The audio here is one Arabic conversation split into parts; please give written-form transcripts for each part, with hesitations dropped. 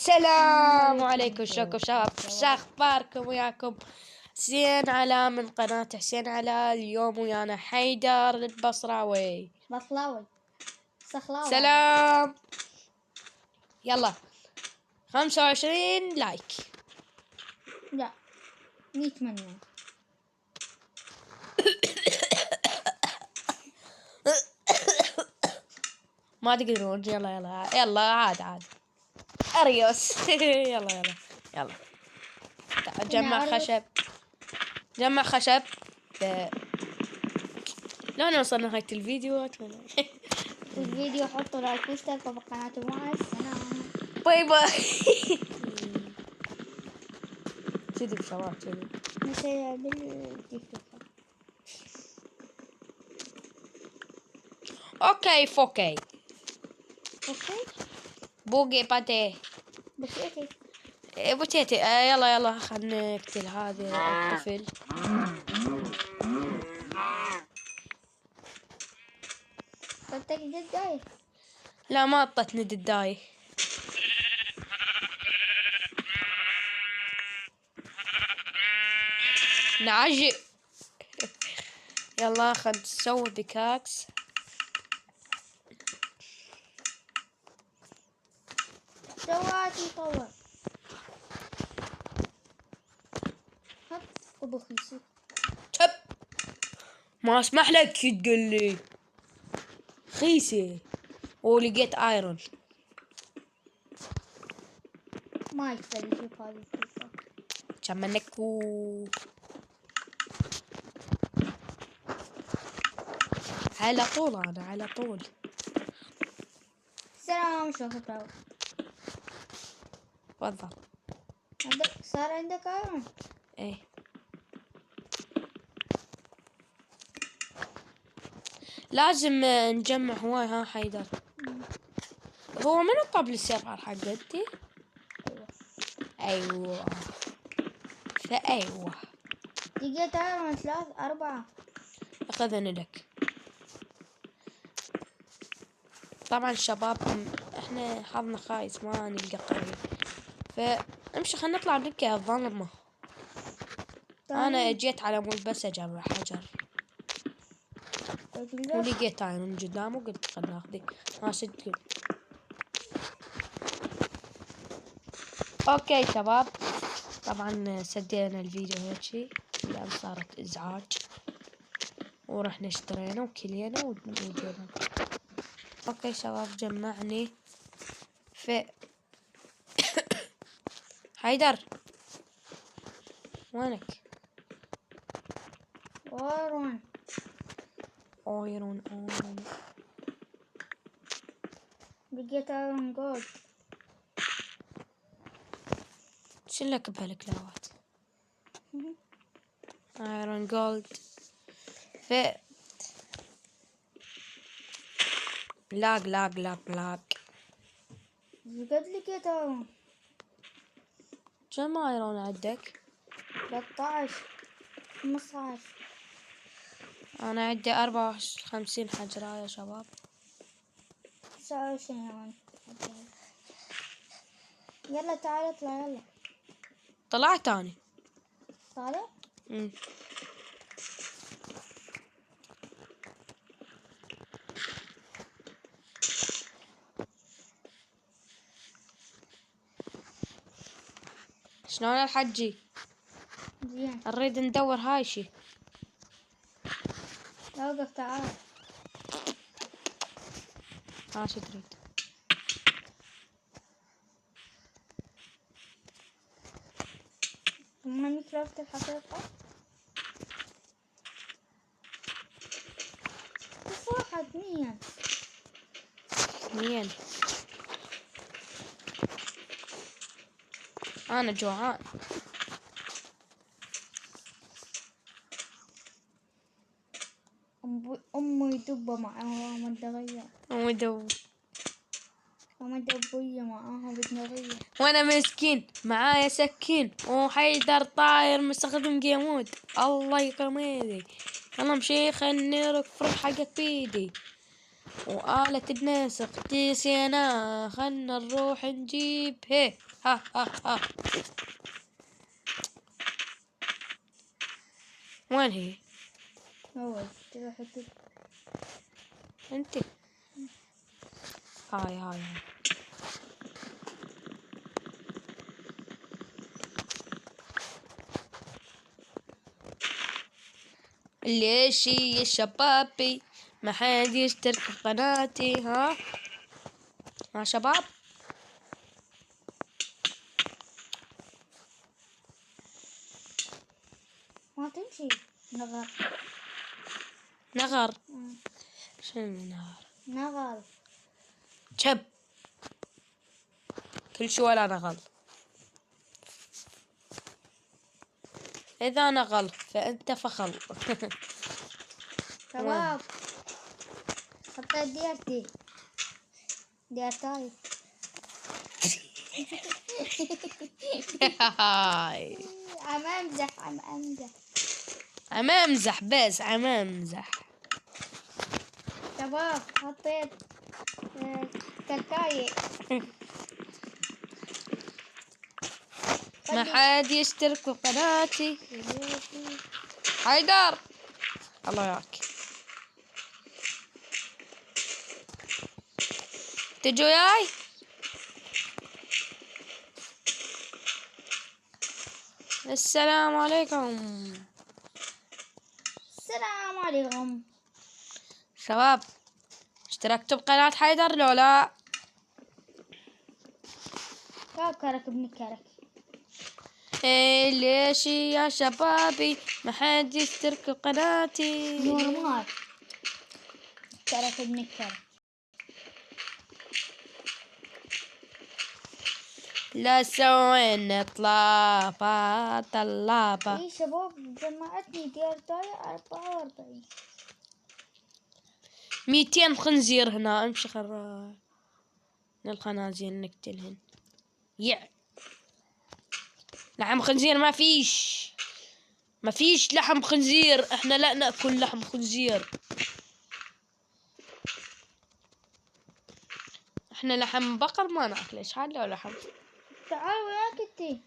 السلام عليكم، شلونكم شباب؟ شو اخباركم؟ وياكم حسين علا من قناة حسين علا. اليوم ويانا حيدر البصراوي. بصلاوي صخلاوي. سلام. يلا 25 لايك. لا 100 منه. ما تقدرون. يلا يلا يلا، عاد اريوس. يلا يلا يلا. جمع خشب، جمع خشب. لو وصلنا نهاية الفيديو اتمنى. الفيديو حطوا لايك واشتركوا بالقناة ومع السلامة. باي باي. كذي بشباب كذي. نسيها بالتيك توك. اوكي فوكي اوكي بوقي باتي بسيتي. بوتيتي. يلا يلا خلنا نقتل هذا الطفل. صدق جد جاي. لا ما اعطتني دداي. نعجي. يلا خلنا نسوي بيكاكس. دواتي طور. هب ابو خيسي. تب ما اسمح لك تقول لي خيسي. ولقيت ايرون. ما يقدر يشوف هذه الفكرة. كم منكو على طول. انا على طول. السلام شلونكم تراو؟ تفضل. صار عندك ايرون؟ ايه لازم نجمع هواي. ها حيدر، هو من الطبل السيرفر حق انتي؟ ايوه فايوه. لقيت ايرون 3 4. اخذني لك. طبعا شباب احنا حظنا خايس ما نلقى قريب، فامشي خلينا نطلع بنكة الظلمة. انا جيت على مود بس اجمع حجر ولقيت ايرون قدام وقلت خلنا ناخذه. ها صدق. اوكي شباب، طبعا سدينا الفيديو هيك شي لان صارت ازعاج، ورحنا اشترينا وكلينا وجينا. اوكي شباب جمعني في حيدر وينك؟ ايرون ايرون لقيت ايرون جولد. شلك بهالكلاوات. ايرون جولد في لاق لاق لاق لاق. قد لقيت ايرون كم ايرون عندك؟ 13 15. انا عندي 54 حجرة يا شباب. 29 ايرون. يلا تعال اطلع يلا. طلعت اني. طالع؟ شلون الحجي؟ زين. نريد ندور هاي شي. اوقف تعال. ها شو تريد؟ ماينكرافت الحقيقة. بس واحد مين؟ مين؟ انا جوعان. أمي دبة معاها مدغية. ودو ومدبية معاها بدنغية. وانا مسكين معايا سكين وحيدر طاير مستخدم جيمود. الله يكرم ايدي. يلا مشي خلني نرك فرق حقك بيدي. وآلة النسق تيسينا، خلنا نروح نجيب هي. ها ها ها. وين هي؟ أول تروح انت. هاي. ليش يا شبابي ما حد يشترك في قناتي؟ ها شباب. ما تمشي نغر. نغر. شنو نغر؟ نغر. شب. كل شي ولا نغل. إذا نغل فأنت فخل. شباب حطيت ديرتاي. هاي. عم امزح. عم امزح بس عم امزح. شباب حطيت كاكاي. ما حد يشترك في قناتي. حيدر الله ياك. تجوا وياي. السلام عليكم. السلام عليكم شباب، اشتركتوا بقناة حيدر لو لا؟ كرك ابن كرك. إيه ليش يا شبابي ما حد يشترك بقناتي؟ نورمال كرك ابن كرك. لا سوينا طلابة. ايه شباب جمعتني ديرتاي 44. 200 خنزير هنا. امشي خرا للخنازير نقتلهن. لحم خنزير ما فيش لحم خنزير. احنا لا ناكل لحم خنزير. احنا لحم بقر ما ناكل. ايش حاله لحم. تعال وياك انتي.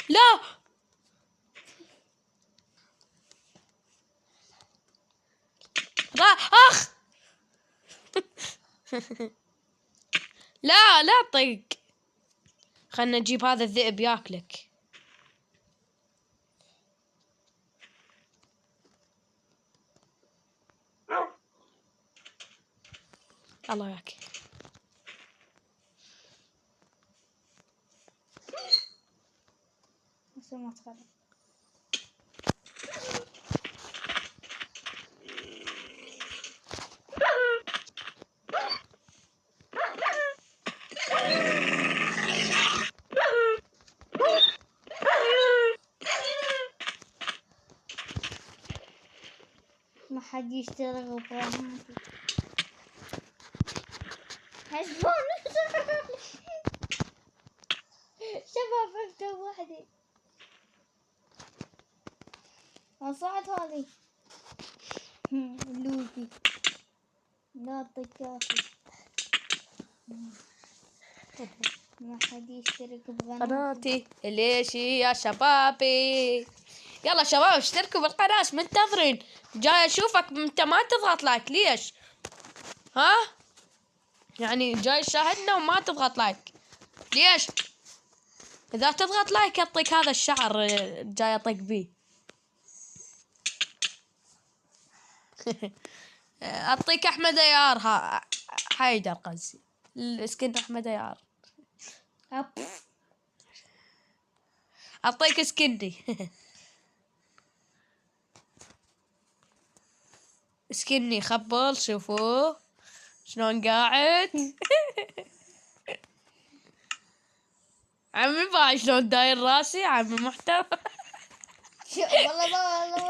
لا اخ. لا طق. خلنا نجيب هذا الذئب ياكلك. الله ياك. ما تخرب. ما حد يشتغل بقناتي. حسبون. شباب اكتب وحدي. وصعد هذه. لوفي لا طقاتي. ما حد يشترك قناتي. ليش يا شبابي؟ يلا شباب اشتركوا بالقناة. منتظرين. جاي اشوفك انت ما تضغط لايك. ليش؟ ها يعني جاي تشاهدنا وما تضغط لايك. ليش؟ اذا تضغط لايك اعطيك هذا الشعر جاي اطق بيه. اعطيك احمد ايار. حيدر قصدي السكن احمد ايار. اعطيك سكني. سكني خبل. شوفوا شلون قاعد. عمي باي شلون داير راسي. عمي محترم. والله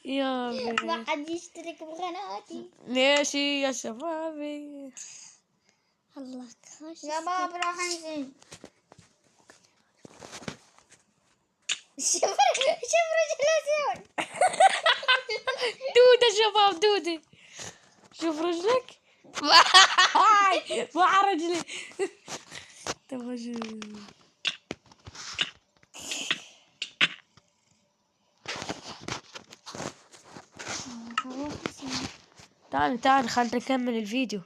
يا ما بي. حد يشترك بقناتي. ليش يا شبابي؟ الله خوش شباب راح انزل. شوف رجل دودة شباب دودة. شوف رجلك. مع رجلي. تبغى شو؟ تعال خلنا نكمل الفيديو.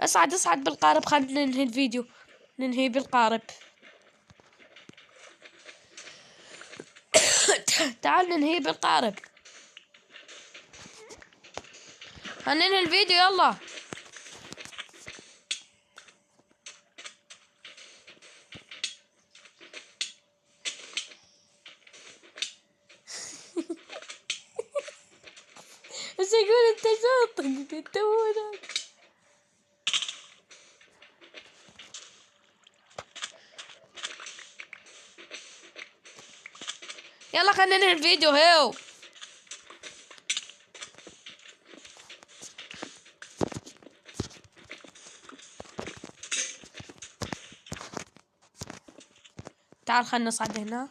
اصعد بالقارب، خلنا ننهي الفيديو. ننهي بالقارب. تعال ننهي بالقارب. هننهي الفيديو يلا. بس يقول انت شاطر انت هونك. يلا خلينا ننهي الفيديو هيو. تعال خلنا نصعد هنا.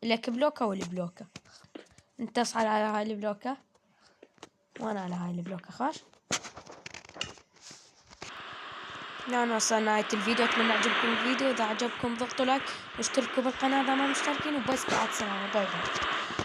لك بلوكة والبلوكة. انت اصعد على هاي البلوكة وانا على هاي البلوكة. خاش أنا وصلنا نهاية الفيديو. أتمنى عجبكم الفيديو. إذا عجبكم ضغطوا لايك واشتركوا بالقناة إذا ما مشتركين، وبس بعد سلامة. باي باي.